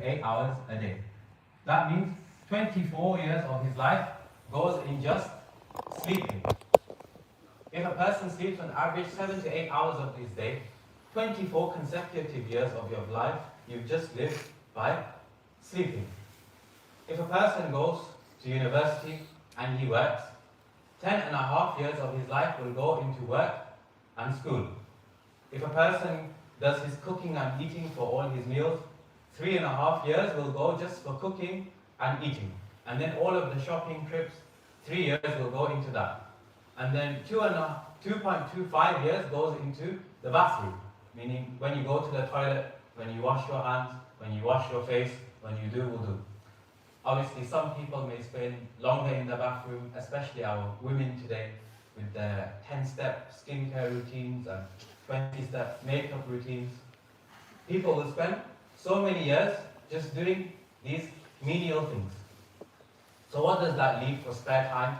8 hours a day. That means 24 years of his life goes in just sleeping. If a person sleeps on average 7 to 8 hours of his day, 24 consecutive years of your life, you've just lived by sleeping. If a person goes to university and he works, 10.5 years of his life will go into work and school. If a person does his cooking and eating for all his meals, 3.5 years will go just for cooking and eating. And then all of the shopping trips, 3 years will go into that. And then 2.25 years goes into the bathroom, meaning when you go to the toilet, when you wash your hands, when you wash your face, when you do wudu. Obviously, some people may spend longer in the bathroom, especially our women today, with their 10-step skincare routines and 20-step makeup routines. People will spend so many years just doing these menial things. So what does that leave for spare time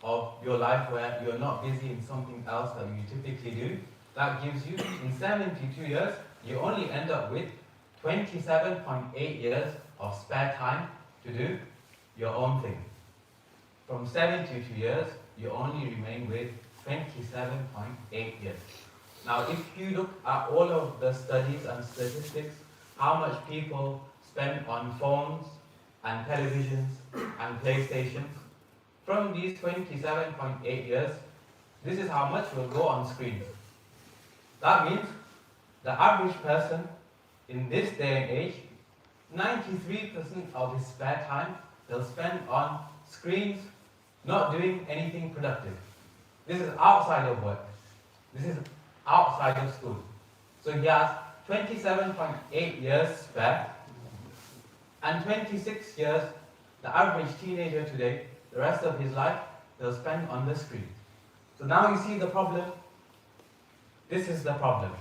of your life where you're not busy in something else that you typically do? That gives you, in 72 years, you only end up with 27.8 years of spare time to do your own thing. From 72 years, you only remain with 27.8 years. Now, if you look at all of the studies and statistics, how much people spend on phones and televisions and PlayStations, from these 27.8 years, this is how much will go on screens. That means the average person in this day and age, 93% of his spare time they'll spend on screens, not doing anything productive. This is outside of work. This is outside of school. So he has 27.8 years spare, and 26 years, the average teenager today, the rest of his life, they'll spend on the screen. So now you see the problem. This is the problem.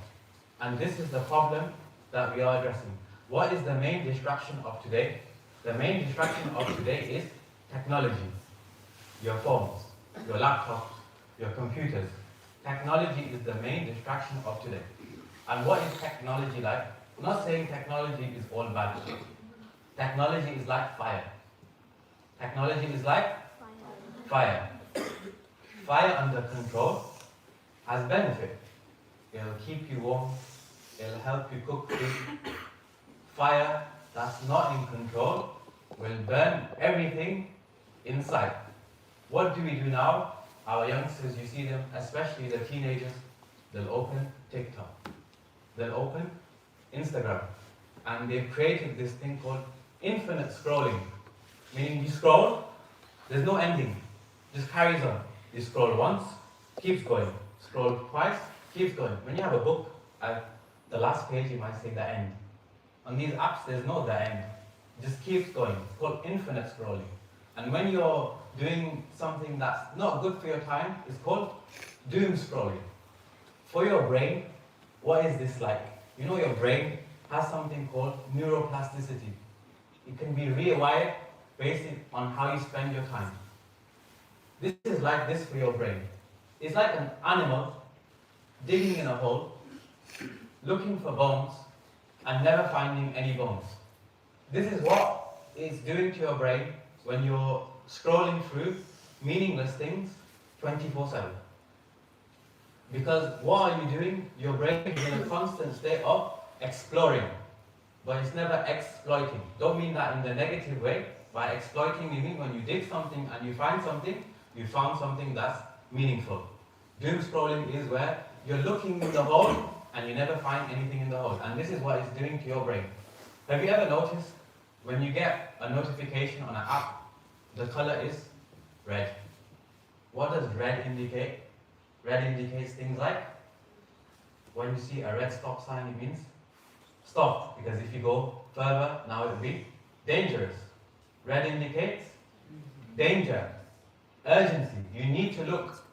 And this is the problem that we are addressing. What is the main distraction of today? The main distraction of today is technology. Your phones, your laptops, your computers. Technology is the main distraction of today. And what is technology like? I'm not saying technology is all bad. Technology is like fire. Technology is like fire. Fire under control has benefit. It'll keep you warm. It'll help you cook food. Fire that's not in control will burn everything inside. What do we do now? Our youngsters, you see them, especially the teenagers, they'll open TikTok. They'll open Instagram. And they've created this thing called infinite scrolling. Meaning you scroll, there's no ending. Just carries on. You scroll once, keeps going. Scroll twice, keeps going. When you have a book, at the last page you might say the end. On these apps, there's no the end. It just keeps going. It's called infinite scrolling. And when you're doing something that's not good for your time, it's called doom scrolling. For your brain, what is this like? You know your brain has something called neuroplasticity. It can be rewired based on how you spend your time. This is like this for your brain. It's like an animal digging in a hole, looking for bones, and never finding any bones. This is what it's doing to your brain when you're scrolling through meaningless things 24/7. Because what are you doing? Your brain is in a constant state of exploring, but it's never exploiting. Don't mean that in the negative way. By exploiting, you mean when you dig something and you find something, you found something that's meaningful. Doom scrolling is where you're looking in the hole and you never find anything in the hole. And this is what it's doing to your brain. Have you ever noticed when you get a notification on an app, the color is red? What does red indicate? Red indicates things like, when you see a red stop sign, it means stop. Because if you go further, now it will be dangerous. Red indicates danger, urgency. You need to look.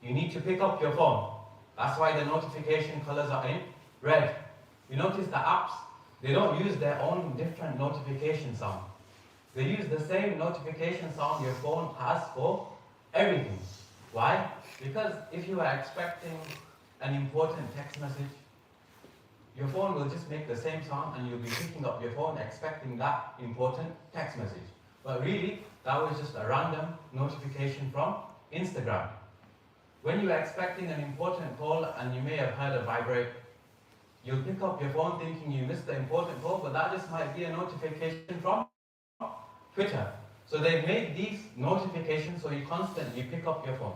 You need to pick up your phone. That's why the notification colors are in red. You notice the apps, they don't use their own different notification sound. They use the same notification sound your phone has for everything. Why? Because if you are expecting an important text message, your phone will just make the same sound and you'll be picking up your phone expecting that important text message. But really, that was just a random notification from Instagram. When you're expecting an important call and you may have heard a vibrate, you'll pick up your phone thinking you missed the important call, but that just might be a notification from Twitter. So they made these notifications so you constantly pick up your phone.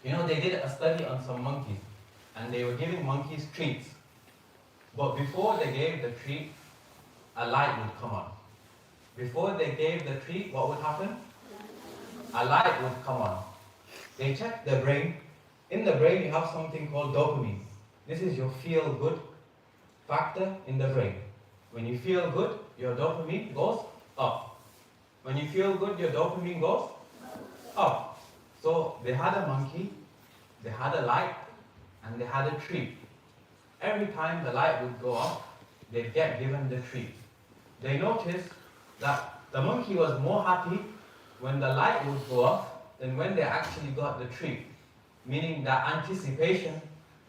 You know, they did a study on some monkeys, and they were giving monkeys treats. But before they gave the treat, a light would come on. Before they gave the treat, what would happen? A light would come on. They checked the brain. In the brain, you have something called dopamine. This is your feel-good factor in the brain. When you feel good, your dopamine goes up. When you feel good, your dopamine goes up. So they had a monkey, they had a light, and they had a treat. Every time the light would go off, they'd get given the treat. They noticed that the monkey was more happy when the light would go off than when they actually got the treat. Meaning that anticipation,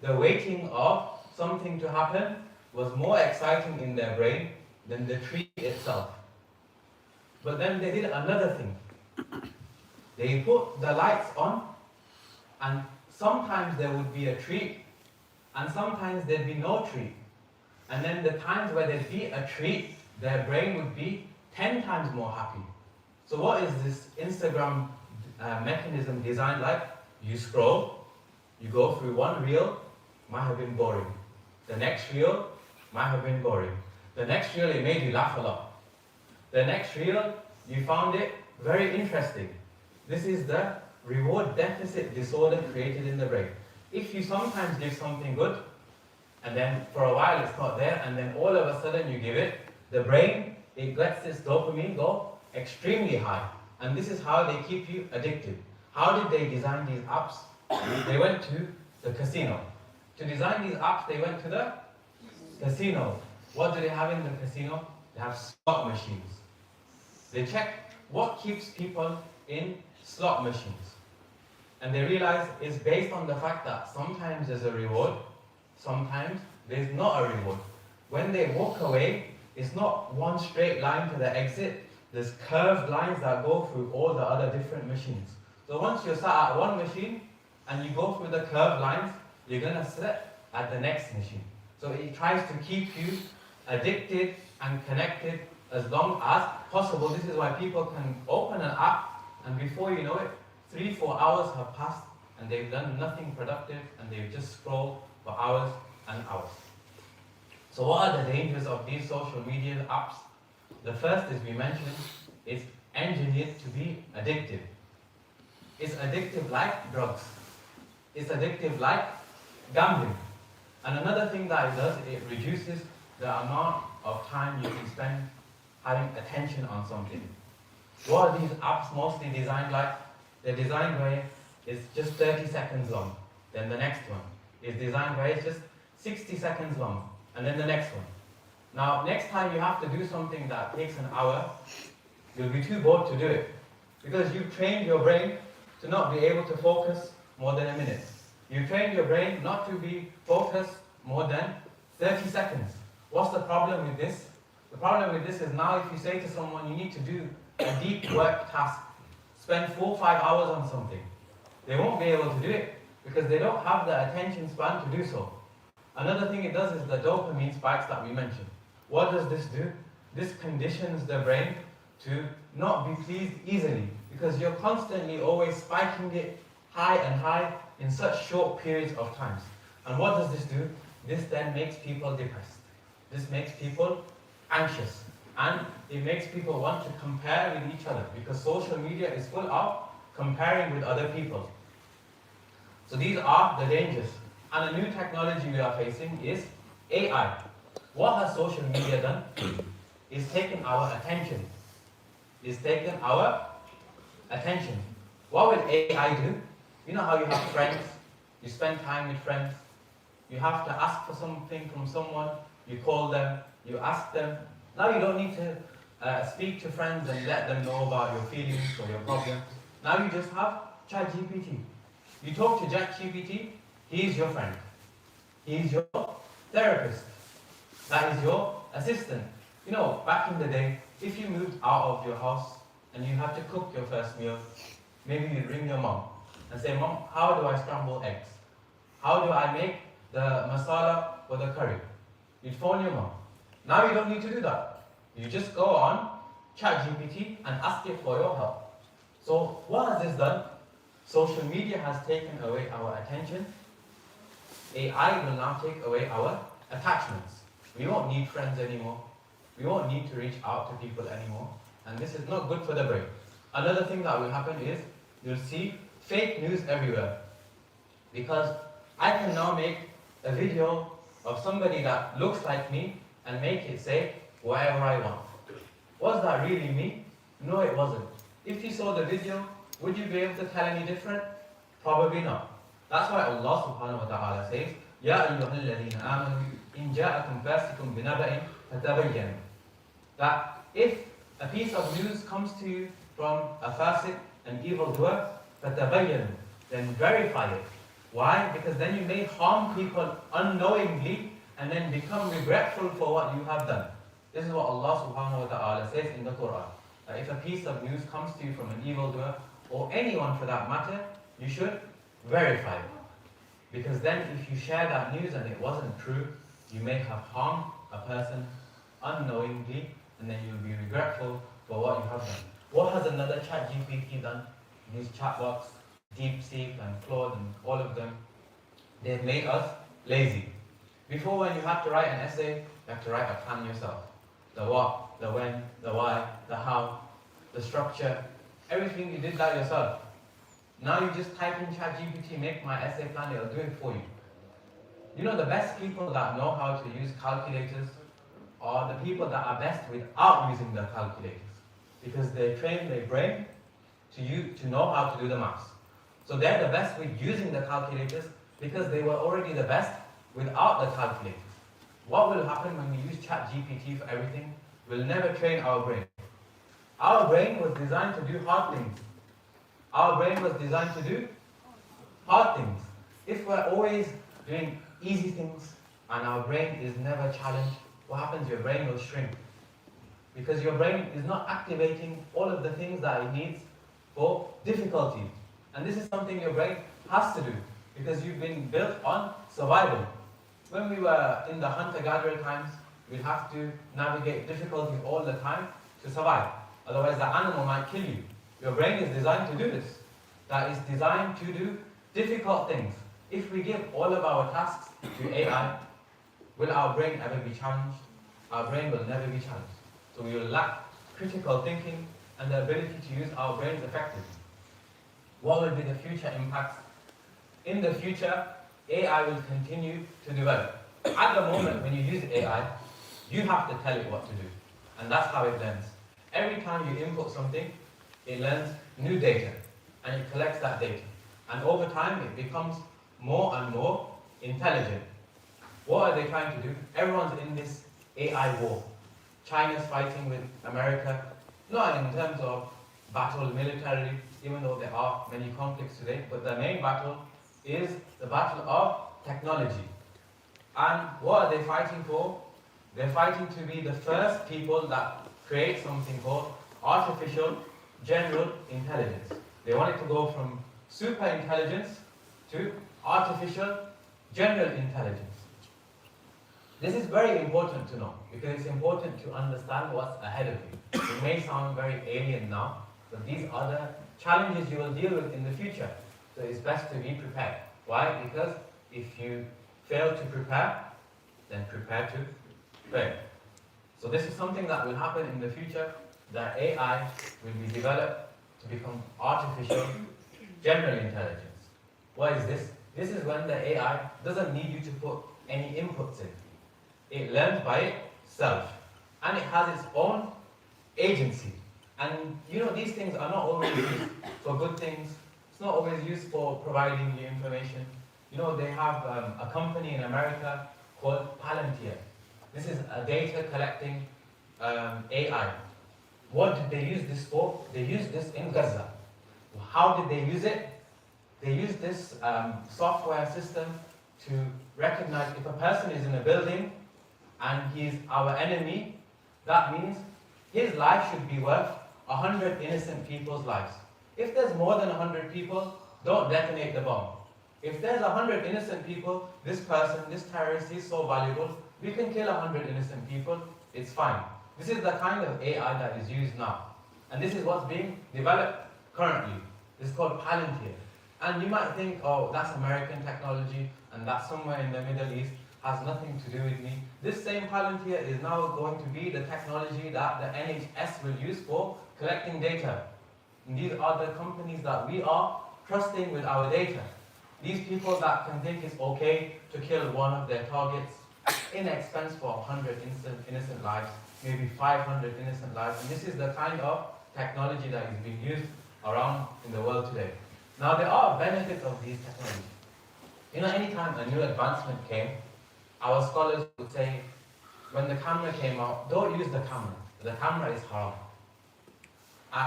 the waiting of something to happen, was more exciting in their brain than the treat itself. But then they did another thing. They put the lights on, and sometimes there would be a treat, and sometimes there'd be no treat. And then the times where there'd be a treat, their brain would be 10 times more happy. So what is this Instagram mechanism designed like? You scroll, you go through one reel, might have been boring. The next reel might have been boring. The next reel, it made you laugh a lot. The next reel, you found it very interesting. This is the reward deficit disorder created in the brain. If you sometimes give something good, and then for a while it's not there, and then all of a sudden you give it, the brain, it lets its dopamine go extremely high. And this is how they keep you addicted. How did they design these apps? They went to the casino. To design these apps, they went to the casino. What do they have in the casino? They have slot machines. They check what keeps people in slot machines. And they realize it's based on the fact that sometimes there's a reward, sometimes there's not a reward. When they walk away, it's not one straight line to the exit. There's curved lines that go through all the other different machines. So once you're sat at one machine and you go through the curved lines, you're going to sit at the next machine. So it tries to keep you addicted and connected as long as possible. This is why people can open an app and before you know it, 3-4 hours have passed and they've done nothing productive and they've just scrolled for hours and hours. So what are the dangers of these social media apps? The first, as we mentioned, is engineered to be addictive. It's addictive like drugs. It's addictive like gambling. And another thing that it does, it reduces the amount of time you can spend having attention on something. What are these apps mostly designed like? They're designed where it's just 30 seconds long. Then the next one is designed where it's just 60 seconds long. And then the next one. Now, next time you have to do something that takes an hour, you'll be too bored to do it. Because you've trained your brain to not be able to focus more than a minute. You trained your brain not to be focused more than 30 seconds. What's the problem with this? The problem with this is now if you say to someone you need to do a deep work task, spend 4 or 5 hours on something, they won't be able to do it because they don't have the attention span to do so. Another thing it does is the dopamine spikes that we mentioned. What does this do? This conditions the brain to not be pleased easily because you're constantly always spiking it high and high in such short periods of times. And what does this do? This then makes people depressed. This makes people anxious. And it makes people want to compare with each other because social media is full of comparing with other people. So these are the dangers. And a new technology we are facing is AI. What has social media done? It's taken our attention. It's taken our attention. What will AI do? You know how you have friends, you spend time with friends, you have to ask for something from someone, you call them, you ask them. Now you don't need to speak to friends and let them know about your feelings or your problems. Now you just have ChatGPT. You talk to ChatGPT, he is your friend. He is your therapist. That is your assistant. You know, back in the day, if you moved out of your house and you had to cook your first meal, maybe you'd ring your mom and say, Mom, how do I scramble eggs? How do I make the masala for the curry? You'd phone your mom. Now you don't need to do that. You just go on ChatGPT and ask it for your help. So what has this done? Social media has taken away our attention. AI will now take away our attachments. We won't need friends anymore. We won't need to reach out to people anymore. And this is not good for the brain. Another thing that will happen is you'll see fake news everywhere. Because I can now make a video of somebody that looks like me and make it say whatever I want. Was that really me? No, it wasn't. If you saw the video, would you be able to tell any different? Probably not. That's why Allah subhanahu wa ta'ala says, يَا أَيُّهَا الَّذِينَ آمَنُوا إِنْ جَاءَكُمْ فَاسِقٌ بِنَبَإٍ فَتَبَيَّنُوا. That if a piece of news comes to you from a fasiq, an evildoer, فَتَبَيَّنُوا, then verify it. Why? Because then you may harm people unknowingly and then become regretful for what you have done. This is what Allah subhanahu wa ta'ala says in the Quran. That if a piece of news comes to you from an evildoer, or anyone for that matter, you should verify it. Because then if you share that news and it wasn't true, you may have harmed a person unknowingly, and then you'll be regretful for what you have done. What has another ChatGPT done? These chatbots, DeepSeek and Claude and all of them, they've made us lazy. Before, when you had to write an essay, you had to write a plan yourself. The what, the when, the why, the how, the structure, everything you did that yourself. Now you just type in ChatGPT, make my essay plan, it'll do it for you. You know, the best people that know how to use calculators are the people that are best without using the calculators. Because they train their brain to know how to do the maths. So they're the best with using the calculators because they were already the best without the calculators. What will happen when we use ChatGPT for everything? We'll never train our brain. Our brain was designed to do hard things. Our brain was designed to do hard things. If we're always doing easy things and our brain is never challenged, what happens? Your brain will shrink. Because your brain is not activating all of the things that it needs for difficulty. And this is something your brain has to do because you've been built on survival. When we were in the hunter-gatherer times, we'd have to navigate difficulties all the time to survive. Otherwise, the animal might kill you. Your brain is designed to do this. That is designed to do difficult things. If we give all of our tasks to AI, will our brain ever be challenged? Our brain will never be challenged. So we will lack critical thinking and the ability to use our brains effectively. What will be the future impacts? In the future, AI will continue to develop. At the moment, when you use AI, you have to tell it what to do. And that's how it learns. Every time you input something, it learns new data. And it collects that data. And over time, it becomes more and more intelligent. What are they trying to do? Everyone's in this AI war. China's fighting with America, not in terms of battle militarily, even though there are many conflicts today, but the main battle is the battle of technology. And what are they fighting for? They're fighting to be the first people that create something called artificial general intelligence. They want it to go from super intelligence to artificial general intelligence. This is very important to know because it's important to understand what's ahead of you. It may sound very alien now, but these are the challenges you will deal with in the future. So it's best to be prepared. Why? Because if you fail to prepare, then prepare to fail. So this is something that will happen in the future, that AI will be developed to become artificial general intelligence. What is this? This is when the AI doesn't need you to put any inputs in. It learns by itself. And it has its own agency. And you know, these things are not always used for good things. It's not always used for providing you information. You know, they have a company in America called Palantir. This is a data collecting AI. What did they use this for? They used this in Gaza. How did they use it? They used this software system to recognize if a person is in a building and he's our enemy, that means his life should be worth 100 innocent people's lives. If there's more than 100 people, don't detonate the bomb. If there's 100 innocent people, this person, this terrorist is so valuable, we can kill 100 innocent people, it's fine. This is the kind of AI that is used now. And this is what's being developed currently. This is called Palantir. And you might think, oh, that's American technology, and that's somewhere in the Middle East, has nothing to do with me. This same Palantir is now going to be the technology that the NHS will use for collecting data. And these are the companies that we are trusting with our data. These people that can think it's okay to kill one of their targets in expense for 100 innocent lives, maybe 500 innocent lives. And this is the kind of technology that is being used around in the world today. Now, there are benefits of these technologies. You know, anytime a new advancement came, our scholars would say, when the camera came out, don't use the camera. The camera is haram.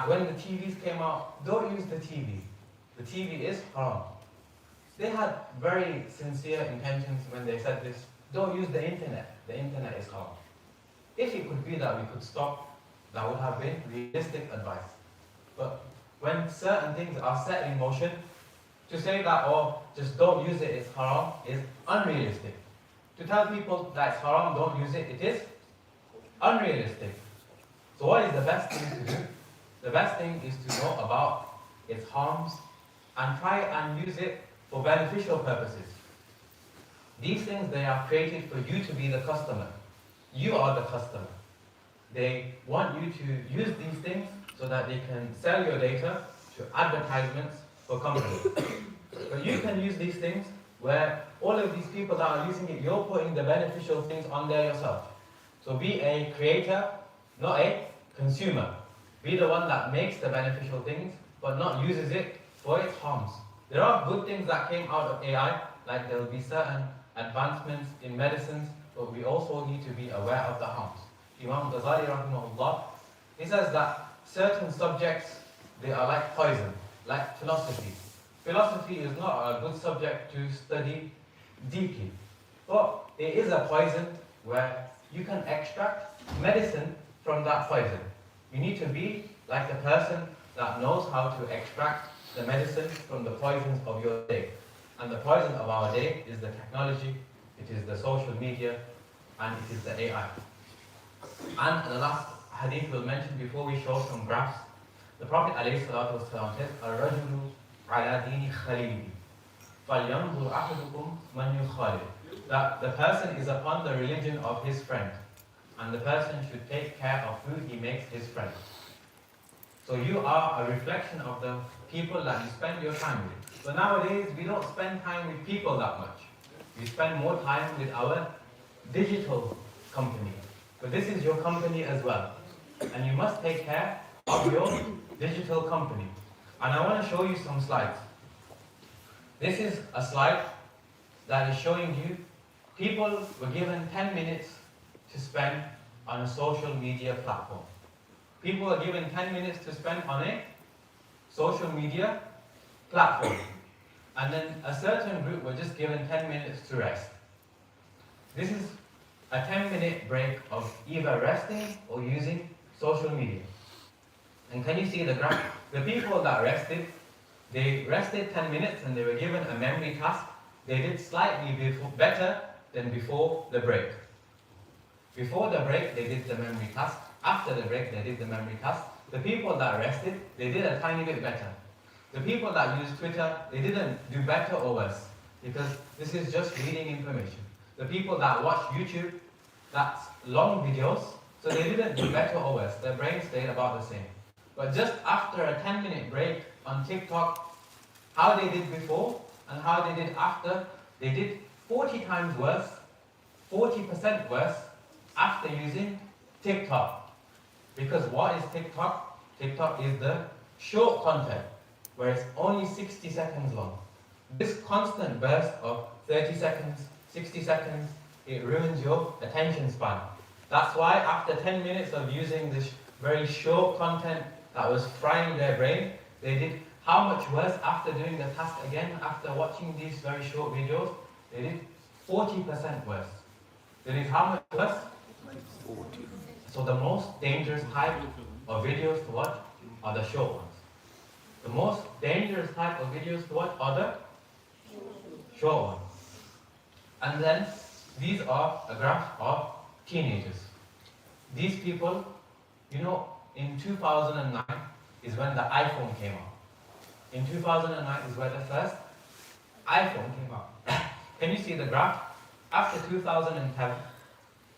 When the TVs came out, don't use the TV. The TV is haram. They had very sincere intentions when they said this. Don't use the internet. The internet is haram. If it could be that we could stop, that would have been realistic advice. But when certain things are set in motion, to say that, oh, just don't use it, it's haram, is unrealistic. To tell people that it's haram, don't use it, it is unrealistic. So what is the best thing to do? The best thing is to know about its harms and try and use it for beneficial purposes. These things, they are created for you to be the customer. You are the customer. They want you to use these things so that they can sell your data to advertisements for companies. But you can use these things where all of these people that are using it, you're putting the beneficial things on there yourself. So be a creator, not a consumer. Be the one that makes the beneficial things, but not uses it for its harms. There are good things that came out of AI, like there will be certain advancements in medicines, but we also need to be aware of the harms. Imam Ghazali rahimahullah, he says that certain subjects, they are like poison, like philosophy. Philosophy is not a good subject to study deeply, but it is a poison where you can extract medicine from that poison. You need to be like the person that knows how to extract the medicine from the poisons of your day. And the poison of our day is the technology, it is the social media, and it is the AI. And the last hadith we'll mention before we show some graphs. The Prophet ﷺ says, "Al-rajulu ala dini khalili, falyanzur ahadukum man yukhalil." That the person is upon the religion of his friend, and the person should take care of who he makes his friend. So you are a reflection of the people that you spend your time with. So nowadays, we don't spend time with people that much. We spend more time with our digital company. But this is your company as well. And you must take care of your digital company. And I want to show you some slides. This is a slide that is showing you people were given 10 minutes to spend on a social media platform. People are given 10 minutes to spend on a social media platform. And then a certain group were just given 10 minutes to rest. This is a 10-minute break of either resting or using social media. And can you see the graph? The people that rested, they rested 10 minutes and they were given a memory task. They did slightly better than before the break. Before the break, they did the memory task. After the break, they did the memory task. The people that rested, they did a tiny bit better. The people that used Twitter, they didn't do better or worse, because this is just reading information. The people that watch YouTube, that's long videos, so they didn't do better or worse. Their brain stayed about the same. But just after a 10-minute break on TikTok, how they did before and how they did after, they did 40 times worse, 40% worse after using TikTok. Because what is TikTok? TikTok is the short content, where it's only 60 seconds long. This constant burst of 30 seconds, 60 seconds, it ruins your attention span. That's why after 10 minutes of using this very short content that was frying their brain, they did how much worse after doing the task again, after watching these very short videos? They did 40% worse. There is how much plus? So the most dangerous type of videos to watch are the short ones. The most dangerous type of videos to watch are the short ones. And then these are a graph of teenagers. These people, you know, in 2009 is when the iPhone came out. In 2009 is where the first iPhone came out. Can you see the graph? After 2010,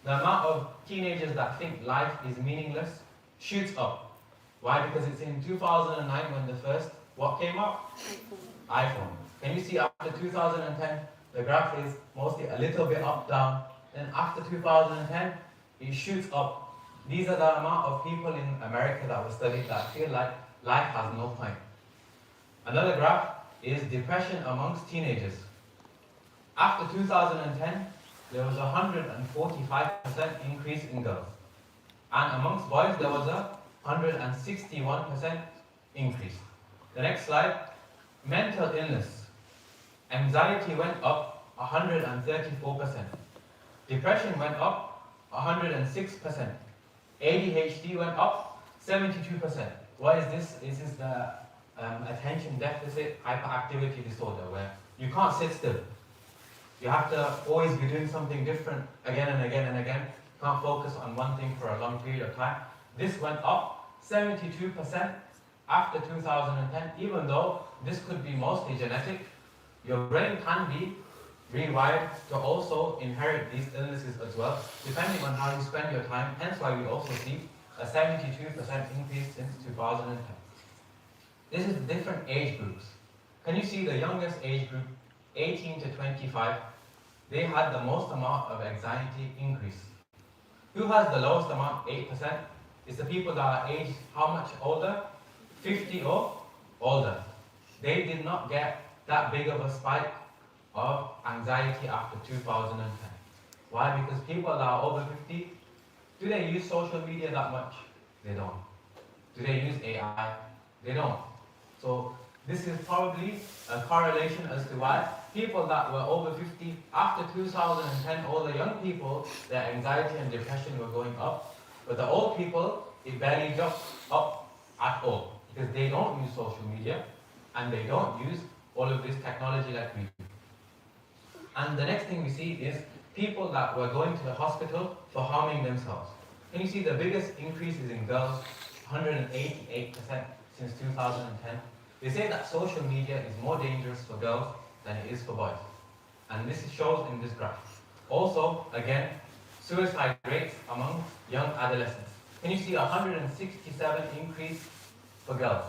the amount of teenagers that think life is meaningless shoots up. Why? Because it's in 2009 when the first, what came out? iPhone. Can you see after 2010, the graph is mostly a little bit up, down. Then after 2010, it shoots up. These are the amount of people in America that were studied that feel like life has no point. Another graph is depression amongst teenagers. After 2010, there was a 145% increase in girls. And amongst boys, there was a 161% increase. The next slide, mental illness. Anxiety went up 134%. Depression went up 106%. ADHD went up 72%. What is this? This is the attention deficit hyperactivity disorder, where you can't sit still. You have to always be doing something different again and again and again. Can't focus on one thing for a long period of time. This went up 72% after 2010, even though this could be mostly genetic. Your brain can be rewired to also inherit these illnesses as well, depending on how you spend your time. Hence why we also see a 72% increase since 2010. This is different age groups. Can you see the youngest age group, 18 to 25? They had the most amount of anxiety increase. Who has the lowest amount, 8%? It's the people that are aged how much older? 50 or older. They did not get that big of a spike of anxiety after 2010. Why? Because people that are over 50, do they use social media that much? They don't. Do they use AI? They don't. So this is probably a correlation as to why people that were over 50, after 2010, all the young people, their anxiety and depression were going up. But the old people, it barely dropped up at all. Because they don't use social media, and they don't use all of this technology like we do. And the next thing we see is people that were going to the hospital for harming themselves. Can you see the biggest increases in girls, 188% since 2010. They say that social media is more dangerous for girls than it is for boys. And this shows in this graph. Also, again, suicide rates among young adolescents. Can you see 167 increase for girls?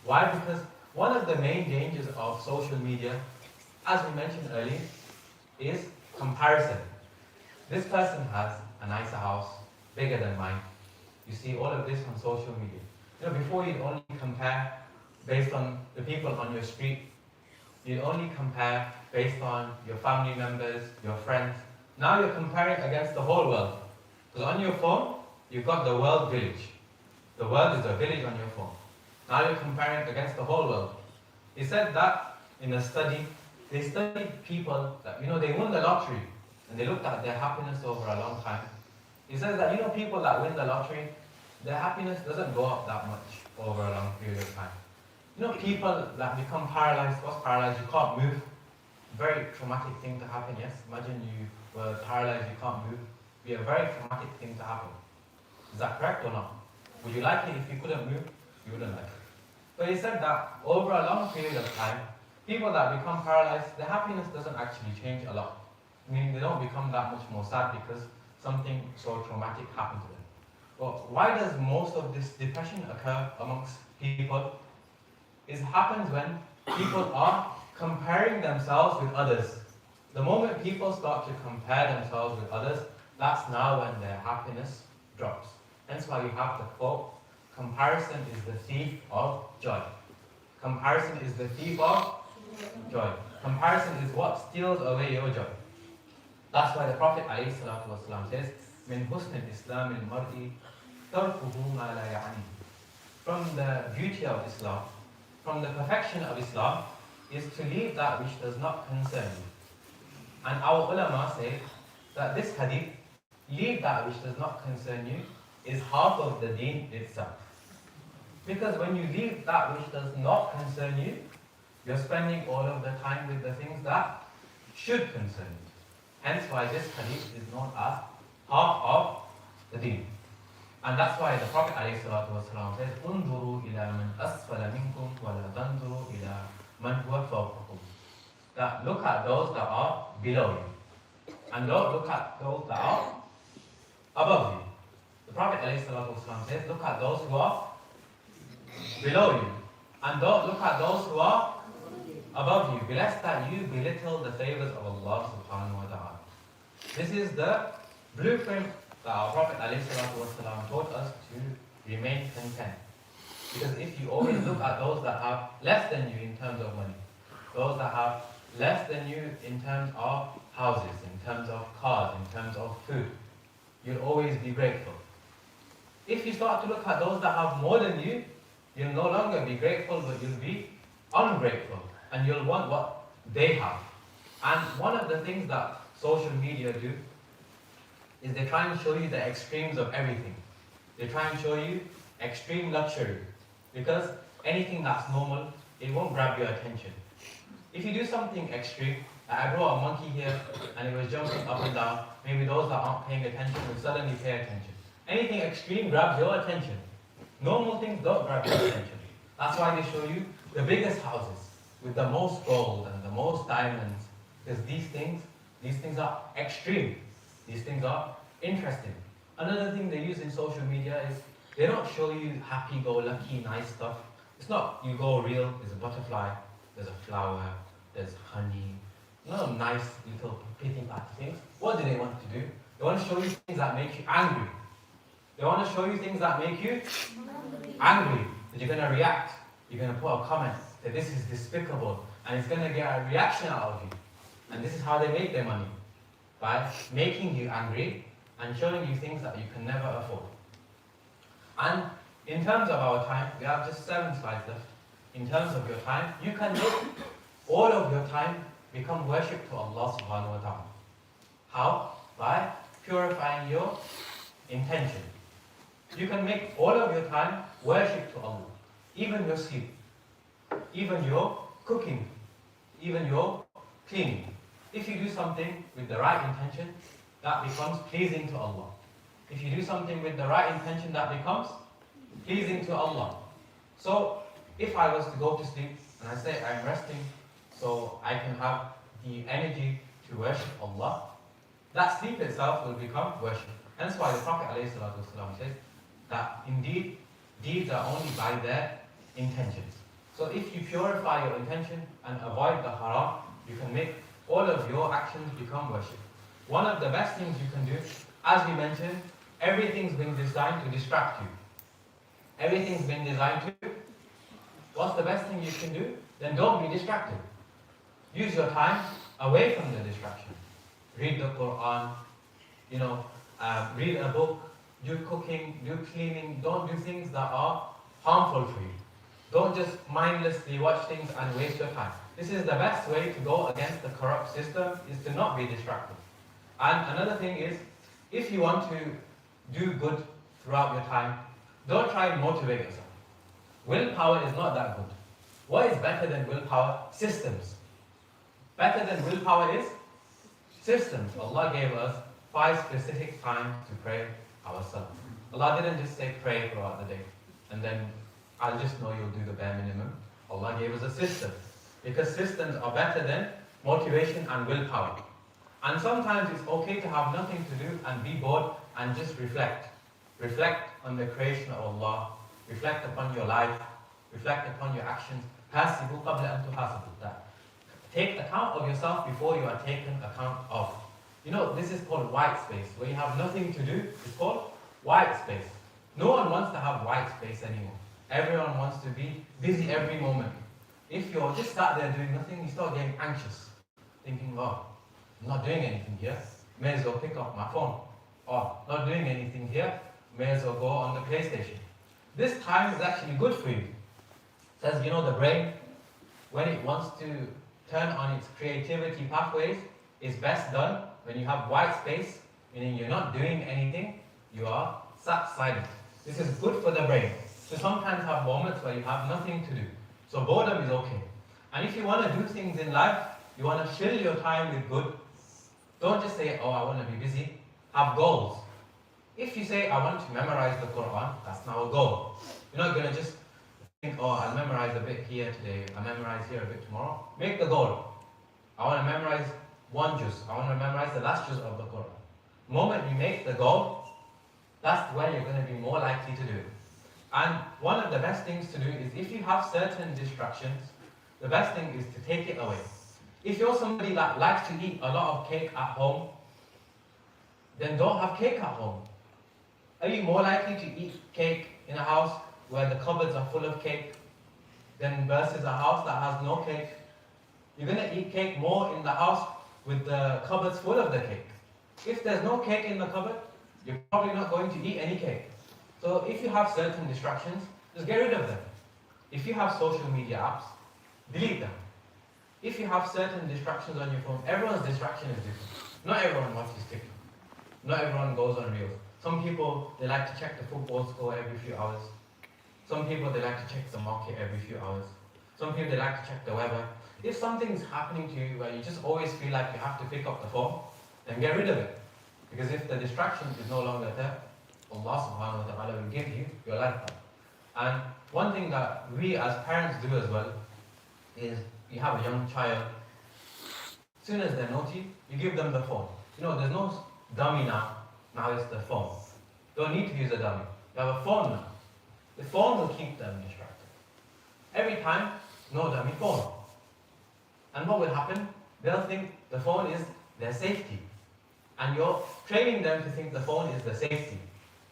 Why? Because one of the main dangers of social media, as we mentioned earlier, is comparison. This person has a nicer house, bigger than mine. You see all of this on social media. You know, before you'd only compare based on the people on your street. You'd only compare based on your family members, your friends. Now you're comparing against the whole world. Because on your phone, you've got the world village. The world is a village on your phone. Now you're comparing against the whole world. He said that in a study, they studied people that, they won the lottery, and they looked at their happiness over a long time. He says that, people that win the lottery, their happiness doesn't go up that much over a long period of time. People that become paralyzed. What's paralyzed? You can't move. Very traumatic thing to happen, yes? Imagine you were paralyzed, you can't move. It'd be a very traumatic thing to happen. Is that correct or not? Would you like it if you couldn't move? You wouldn't like it. But he said that over a long period of time, people that become paralyzed, their happiness doesn't actually change a lot. Meaning they don't become that much more sad because something so traumatic happened to them. But why does most of this depression occur amongst people? It happens when people are comparing themselves with others. The moment people start to compare themselves with others, that's now when their happiness drops. Hence why you have the quote, comparison is the thief of joy. Comparison is the thief of joy. Comparison is what steals away your joy. That's why the Prophet ﷺ says, "Min husn al-Islam al-mar'i tarkuhu ma la ya'ni." From the beauty of Islam, from the perfection of Islam, is to leave that which does not concern you. And our ulama say that this hadith leave that which does not concern you is half of the deen itself. Because when you leave that which does not concern you, you're spending all of the time with the things that should concern you. Hence why this hadith is known as half of the deen. And that's why the Prophet ﷺ says, "Unzuru ila man asfala minkum wa la tanzuru ila man huwa fawqakum." That look at those that are below you, and don't look at those that are above you. The Prophet ﷺ says, "Look at those who are below you, and don't look at those who are above you, lest that you belittle the favors of Allah subhanahu wa ta'ala." This is the blueprint that our Prophet ﷺ taught us to remain content. Because if you always look at those that have less than you in terms of money, those that have less than you in terms of houses, in terms of cars, in terms of food, you'll always be grateful. If you start to look at those that have more than you, you'll no longer be grateful, but you'll be ungrateful. And you'll want what they have. And one of the things that social media do is they try and show you the extremes of everything. They try and show you extreme luxury. Because anything that's normal, it won't grab your attention. If you do something extreme, I brought a monkey here and it was jumping up and down, maybe those that aren't paying attention will suddenly pay attention. Anything extreme grabs your attention. Normal things don't grab your attention. That's why they show you the biggest houses with the most gold and the most diamonds. Because these things are extreme. These things are interesting. Another thing they use in social media is they don't show you happy-go-lucky, nice stuff. It's not you go real, there's a butterfly, there's a flower, there's honey. No nice little pity-patty things. What do they want to do? They want to show you things that make you angry. They want to show you things that make you angry. That you're going to react. You're going to put a comment that this is despicable. And it's going to get a reaction out of you. And this is how they make their money. By making you angry and showing you things that you can never afford. And in terms of our time, we have just 7 slides left. In terms of your time, you can make all of your time become worship to Allah subhanahu wa ta'ala. How? By purifying your intention. You can make all of your time worship to Allah. Even your sleep, even your cooking, even your cleaning. If you do something with the right intention, that becomes pleasing to Allah. If you do something with the right intention, that becomes pleasing to Allah. So, if I was to go to sleep and I say I'm resting so I can have the energy to worship Allah, that sleep itself will become worship. Hence why the Prophet ﷺ says that indeed deeds are only by their intentions. So if you purify your intention and avoid the haram, you can make all of your actions become worship. One of the best things you can do, as we mentioned, everything's been designed to distract you. Everything's been designed to. What's the best thing you can do? Then don't be distracted. Use your time away from the distraction. Read the Quran, read a book, do cooking, do cleaning. Don't do things that are harmful for you. Don't just mindlessly watch things and waste your time. This is the best way to go against the corrupt system, is to not be distracted. And another thing is, if you want to do good throughout your time, don't try and motivate yourself. Willpower is not that good. What is better than willpower? Systems. Better than willpower is systems. Allah gave us 5 specific times to pray ourselves. Allah didn't just say pray throughout the day and then I'll just know you'll do the bare minimum. Allah gave us a system. Because systems are better than motivation and willpower. And sometimes it's okay to have nothing to do and be bored and just reflect. Reflect on the creation of Allah. Reflect upon your life. Reflect upon your actions. حَاسِبُوا قَبْلَ أَن تُحَاسِبُوا. Take account of yourself before you are taken account of. This is called white space. Where you have nothing to do, it's called white space. No one wants to have white space anymore. Everyone wants to be busy every moment. If you're just sat there doing nothing, you start getting anxious. Thinking, oh, I'm not doing anything here. May as well pick up my phone. Or, not doing anything here. May as well go on the PlayStation. This time is actually good for you. It says, the brain, when it wants to turn on its creativity pathways, is best done when you have white space meaning you're not doing anything, you are sat silent. This is good for the brain. So sometimes have moments where you have nothing to do. So boredom is okay. And if you want to do things in life, you want to fill your time with good, don't just say, oh, I want to be busy. Have goals. If you say, I want to memorize the Quran, that's now a goal. You're not going to just think, oh, I'll memorize a bit here today, I'll memorize here a bit tomorrow. Make the goal. I want to memorize one juz. I want to memorize the last juz of the Quran. The moment you make the goal, that's when you're going to be more likely to do it. And one of the best things to do is if you have certain distractions, the best thing is to take it away. If you're somebody that likes to eat a lot of cake at home, then don't have cake at home. Are you more likely to eat cake in a house where the cupboards are full of cake than versus a house that has no cake? You're going to eat cake more in the house with the cupboards full of the cake. If there's no cake in the cupboard, you're probably not going to eat any cake. So if you have certain distractions, just get rid of them. If you have social media apps, delete them. If you have certain distractions on your phone, everyone's distraction is different. Not everyone watches TikTok. Not everyone goes on Reels. Some people, they like to check the football score every few hours. Some people, they like to check the market every few hours. Some people, they like to check the weather. If something's happening to you where you just always feel like you have to pick up the phone, then get rid of it. Because if the distraction is no longer there, Allah subhanahu wa ta'ala will give you your life back. And one thing that we as parents do as well is you have a young child, as soon as they're naughty, you give them the phone. You know, there's no dummy now. Now it's the phone. Don't need to use a dummy. You have a phone now. The phone will keep them distracted. Every time, no dummy phone. And what will happen? They'll think the phone is their safety. And you're training them to think the phone is the safety.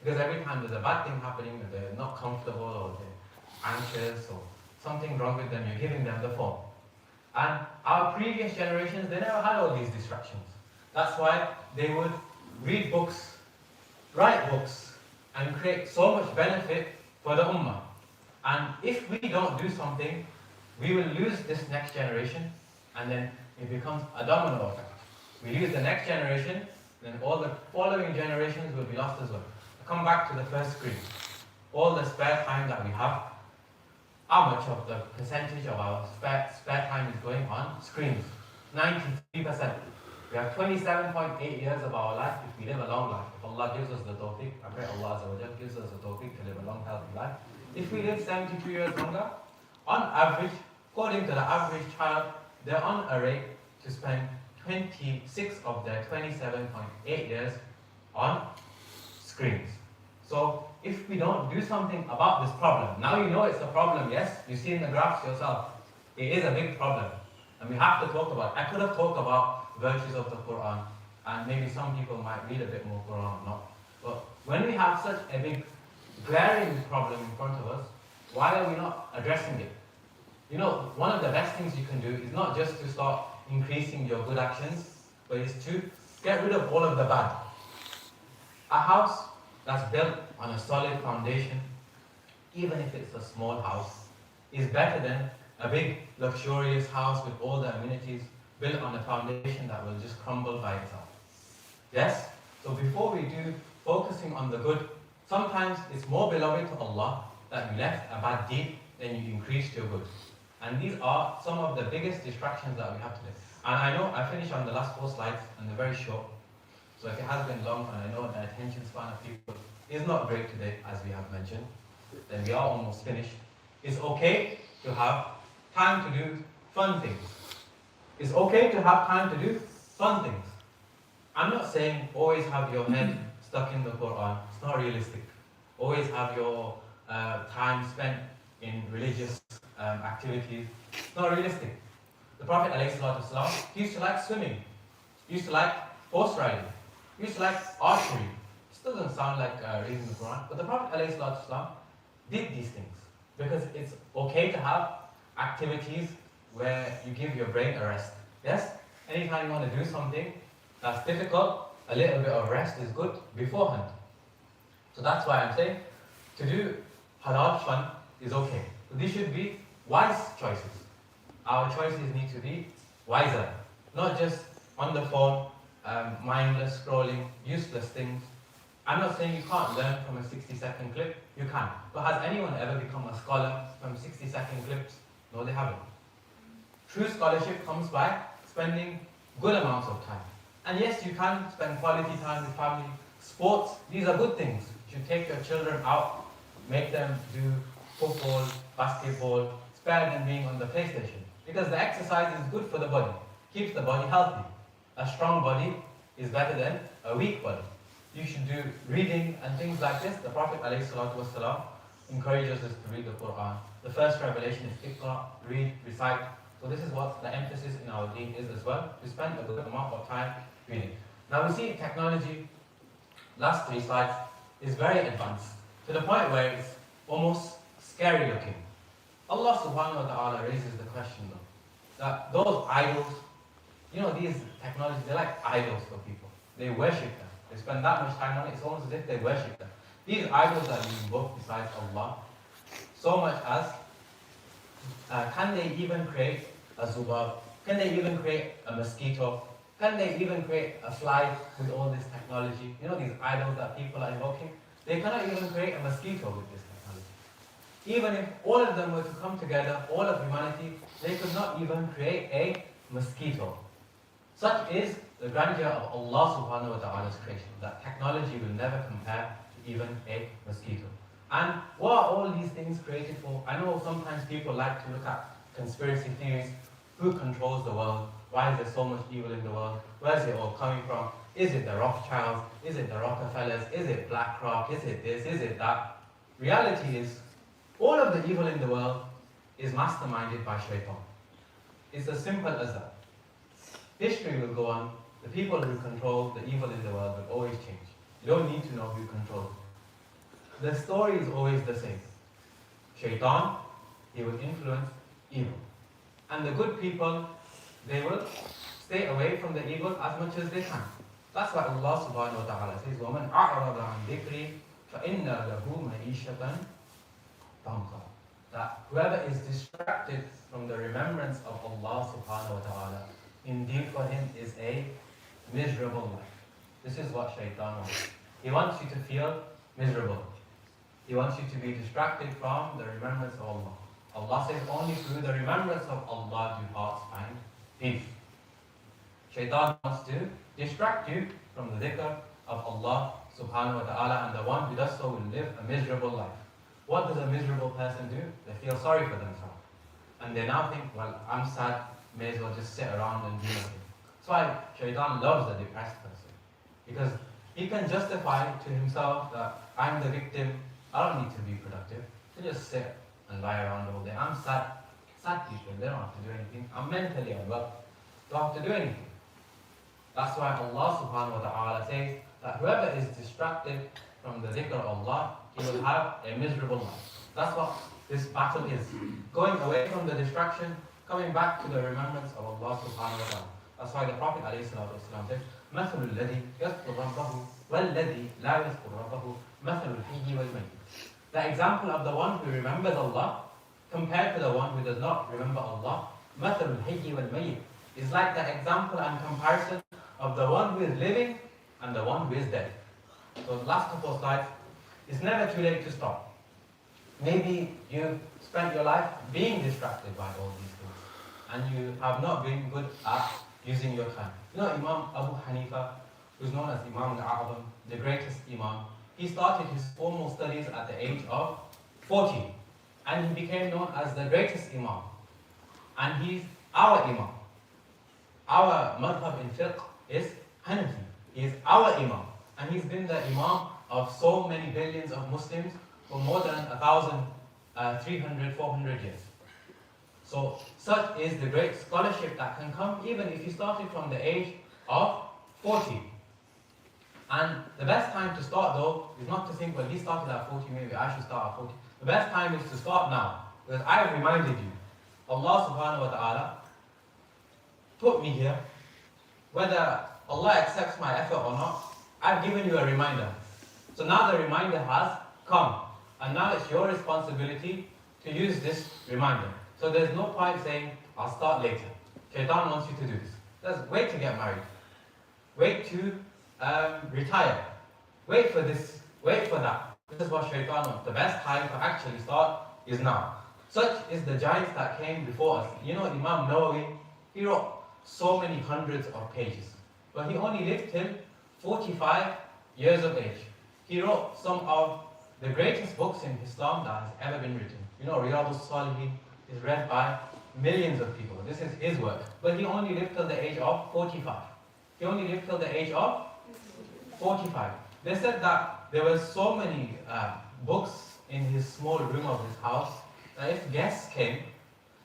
Because every time there's a bad thing happening, or they're not comfortable, or they're anxious, or something wrong with them, you're giving them the phone. And our previous generations, they never had all these distractions. That's why they would read books, write books, and create so much benefit for the ummah. And if we don't do something, we will lose this next generation, and then it becomes a domino effect. We lose the next generation, then all the following generations will be lost as well. Come back to the first screen. All the spare time that we have, how much of the percentage of our spare time is going on screens? 93%. We have 27.8 years of our life if we live a long life. If Allah gives us the tawfiq, I pray Allah Azza wa Jal gives us the tawfiq to live a long, healthy life. If we live 72 years longer, on average, according to the average child, they're on a rate to spend 26 of their 27.8 years on screens. So if we don't do something about this problem, now you know it's a problem, yes? You see in the graphs yourself, it is a big problem. And we have to talk about it. I could have talked about virtues of the Quran, and maybe some people might read a bit more Quran or not. But when we have such a big glaring problem in front of us, why are we not addressing it? You know, one of the best things you can do is not just to start increasing your good actions, but is to get rid of all of the bad. A house that's built on a solid foundation, even if it's a small house, is better than a big luxurious house with all the amenities built on a foundation that will just crumble by itself. Yes? So before we do focusing on the good, sometimes it's more beloved to Allah that you left a bad deed than you increased your good. And these are some of the biggest distractions that we have today. And I know I finished on the last 4 slides and they're very short. So if it has been long, and I know the attention span of people is not great today, as we have mentioned, then we are almost finished. It's okay to have time to do fun things. It's okay to have time to do fun things. I'm not saying always have your head stuck in the Quran. It's not realistic. Always have your time spent in religious activities. It's not realistic. The Prophet ﷺ, he used to like swimming. He used to like horse riding. He used to like archery. This doesn't sound like reading the Quran, but the Prophet ﷺ did these things because it's okay to have activities where you give your brain a rest. Yes? Anytime you want to do something that's difficult, a little bit of rest is good beforehand. So that's why I'm saying to do halal fun is okay. So these should be wise choices. Our choices need to be wiser, not just on the phone, mindless scrolling, useless things. I'm not saying you can't learn from a 60-second clip, you can. But has anyone ever become a scholar from 60-second clips? No, they haven't. True scholarship comes by spending good amounts of time. And yes, you can spend quality time with family. Sports, these are good things. You should take your children out, make them do football, basketball, spare them being on the PlayStation. Because the exercise is good for the body, keeps the body healthy. A strong body is better than a weak body. You should do reading and things like this. The Prophet ﷺ encourages us to read the Quran. The first revelation is Iqra, read, recite. So this is what the emphasis in our deen is as well. We spend a good amount of time reading. Now we see technology, last 3 slides, is very advanced to the point where it's almost scary looking. Allah subhanahu wa ta'ala raises the question though, that those idols, these technologies, they're like idols for people. They worship them. They spend that much time on it, it's almost as if they worship them. These idols that we invoke besides Allah, so much as, can they even create a zubab? Can they even create a mosquito? Can they even create a fly with all this technology? These idols that people are invoking, they cannot even create a mosquito with this technology. Even if all of them were to come together, all of humanity, they could not even create a mosquito. Such is the grandeur of Allah subhanahu wa ta'ala's creation, that technology will never compare to even a mosquito. And what are all these things created for? I know sometimes people like to look at conspiracy theories. Who controls the world? Why is there so much evil in the world? Where is it all coming from? Is it the Rothschilds? Is it the Rockefellers? Is it BlackRock? Is it this? Is it that? Reality is, all of the evil in the world is masterminded by Shaitan. It's as simple as that. History will go on. The people who control the evil in the world will always change. You don't need to know who controls it. The story is always the same. Shaitan, he will influence evil. And the good people, they will stay away from the evil as much as they can. That's why Allah subhanahu wa ta'ala says, وَمَنْ أَعْرَضَ عَنْ ذِكْرِي فَإِنَّ لَهُ مَعِيشَةً ضَنْكًا. That whoever is distracted from the remembrance of Allah subhanahu wa ta'ala, indeed for him is a miserable life. This is what Shaitan wants. He wants you to feel miserable. He wants you to be distracted from the remembrance of Allah. Allah says only through the remembrance of Allah do hearts find peace. Shaitan wants to distract you from the dhikr of Allah subhanahu wa ta'ala, and the one who does so will live a miserable life. What does a miserable person do? They feel sorry for themselves. And they now think, well, I'm sad, may as well just sit around and do nothing. That's why Shaitan loves the depressed person. Because he can justify to himself that I'm the victim, I don't need to be productive. To just sit and lie around all day. I'm sad. Sad people, they don't have to do anything. I'm mentally unwell. Don't have to do anything. That's why Allah subhanahu wa ta'ala says that whoever is distracted from the dhikr of Allah, he will have a miserable life. That's what this battle is. Going away from the distraction, coming back to the remembrance of Allah subhanahu wa ta'ala. That's why the Prophet ﷺ said, مَثَلُ الَّذِي يَذْكُرُ رَبَّهُ وَالَّذِي لَا يَذْكُرُ رَبَّهُ مَثَلُ الْحِيِّ وَالْمَيِّتِ. The example of the one who remembers Allah compared to the one who does not remember Allah, مَثَلُ الْحِيِّ وَالْمَيِّتِ, is like the example and comparison of the one who is living and the one who is dead. So the last couple of slides, it's never too late to stop. Maybe you've spent your life being distracted by all these things, and you have not been good at using your time. Imam Abu Hanifa, who's known as Imam al-A'zam, the greatest Imam, he started his formal studies at the age of 40, and he became known as the greatest Imam. And he's our Imam. Our madhab in fiqh is Hanafi. He is our Imam. And he's been the Imam of so many billions of Muslims for more than 1,300, 400 years. So such is the great scholarship that can come even if you started from the age of 40. And the best time to start though is not to think, well, he started at 40, maybe I should start at 40. The best time is to start now. Because I have reminded you, Allah subhanahu wa ta'ala put me here. Whether Allah accepts my effort or not, I've given you a reminder. So now the reminder has come. And now it's your responsibility to use this reminder. So there's no point saying, I'll start later. Shaitan wants you to do this. Just wait to get married. wait to retire, wait for this, wait for that. This is what shaitan wants. The best time to actually start is now. Such is the giants that came before us. You know, Imam Nawawi, he wrote so many hundreds of pages, but he only lived till 45 years of age. He wrote some of the greatest books in Islam that has ever been written. You know, Riyadh al-Salihin is read by millions of people. This is his work. But he only lived till the age of 45. He only lived till the age of 45. They said that there were so many books in his small room of his house that if guests came,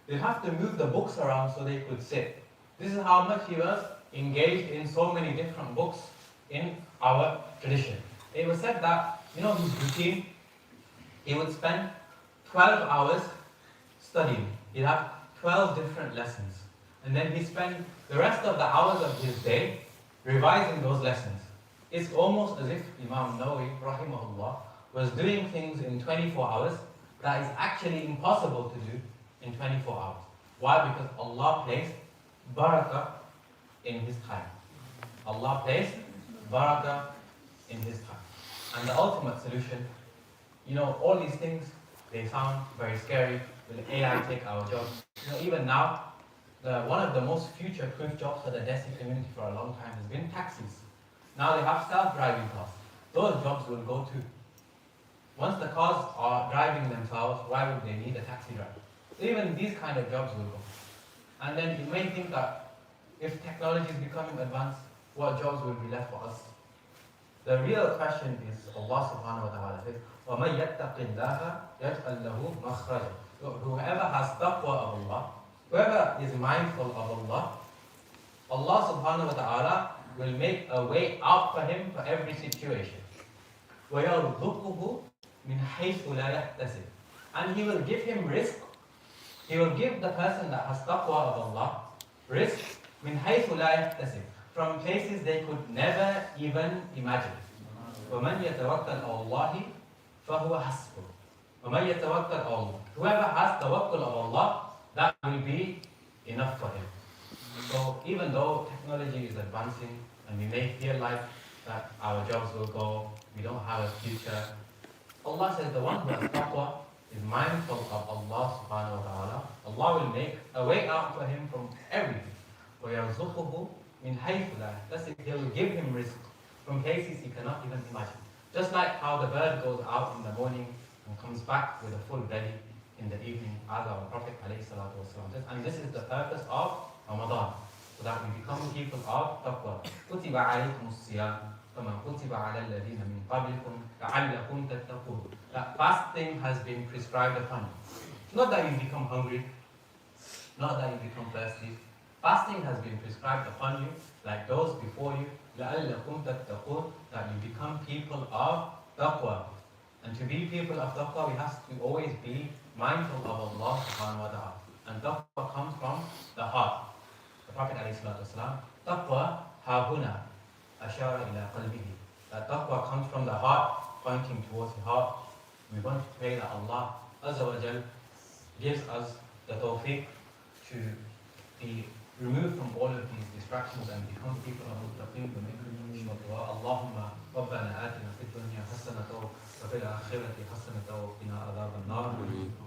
they'd have to move the books around so they could sit. This is how much he was engaged in so many different books in our tradition. It was said that, you know, his routine, he would spend 12 hours studying. He'd have 12 different lessons. And then he'd spend the rest of the hours of his day revising those lessons. It's almost as if Imam Nawawi, rahimahullah, was doing things in 24 hours that is actually impossible to do in 24 hours. Why? Because Allah placed barakah in his time. Allah placed barakah in his time. And the ultimate solution, you know, all these things, they sound very scary. Will AI take our jobs? You know, even now, one of the most future-proof jobs for the Desi community for a long time has been taxis. Now they have self-driving cars. Those jobs will go too. Once the cars are driving themselves, why would they need a taxi driver? So even these kind of jobs will go. And then you may think that if technology is becoming advanced, what jobs will be left for us? The real question is Allah subhanahu wa ta'ala says, وَمَنْ يَتَّقِ اللَّهَ يَجْعَلْ لَهُ مَخْرَجًا. Whoever has taqwa of Allah, whoever is mindful of Allah, Allah subhanahu wa ta'ala will make a way out for him for every situation. وَيَرْزُقُهُ مِنْ حَيْثُ لَا يَحْتَسِبُ. And he will give him rizq. He will give the person that has taqwa of Allah rizq مِنْ حَيْثُ لَا يَحْتَسِبُ, from places they could never even imagine. وَمَنْ يَتَوَكَّلْ عَلَى اللَّهِ فَهُوَ حَسْبُهُ. وَمَنْ يَتَوَكَّلْ عَلَى اللَّهِ. Whoever has tawakkul of Allah, that will be enough for him. So even though technology is advancing and we may feel like that our jobs will go, we don't have a future, Allah says the one who has taqwa is mindful of Allah subhanahu wa ta'ala. Allah will make a way out for him from everything. وَيَرْزُقُهُ مِنْ حَيْثُ لَا يَحْتَسِبُ. He will give him rizq from places he cannot even imagine. Just like how the bird goes out in the morning and comes back with a full belly in the evening, as our Prophet ﷺ says. And this is the purpose of Ramadan, so that we become people of taqwa. كُتِبَ عَلَيْكُمُ الصِّيَامُ كَمَا كُتِبَ عَلَى الَّذِينَ مِنْ قَبْلِكُمْ لَعَلَّكُمْ تَتَّقُونَ. That fasting has been prescribed upon you. Not that you become hungry, not that you become thirsty. Fasting has been prescribed upon you, like those before you, لَعَلَّكُمْ تَتَّقُونَ, that you become people of taqwa. And to be people of taqwa, we have to always be mindful of Allah subhanahu wa ta'ala. And taqwa comes from the heart. The Prophet ﷺ, taqwa hahuna, ashara ila qalbihi. That taqwa comes from the heart, pointing towards the heart. We want to pray that Allah Azza wa Jal gives us the tawfiq to be removed from all of these distractions and become people of muttaqin. Allahumma rabbana atina fid dunya hasanatan wa fil akhirati hasanatan wa qina adhaban nar.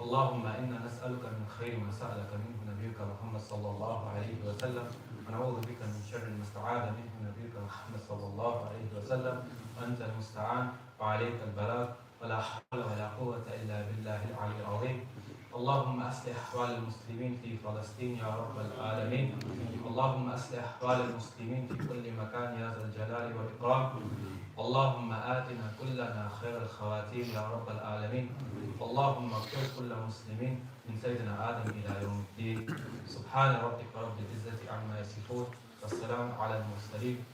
Allahumma inna nas'aluka min khayri ma sa'alaka minhu nabiyyuka Muhammad sallallahu alayhi wa sallam, wa na'udhu bika min sharri ma ista'adha minhu nabiyyuka Muhammad sallallahu alayhi wa sallam. Anta al-musta'an wa alayka al-balagh wa la hawla wa la quwwata illa billahi al-'ali al-'azim. اللهم أصلح أحوال المسلمين في فلسطين يا رب العالمين. اللهم أصلح أحوال المسلمين في كل مكان يا ذا الجلال والإكرام. اللهم آتنا كلنا خير الخواتيم يا رب العالمين. اللهم اغفر كل مسلمين من سيدنا آدم إلى يوم الدين. سبحان ربك رب العزة عما يصفون والسلام على المرسلين.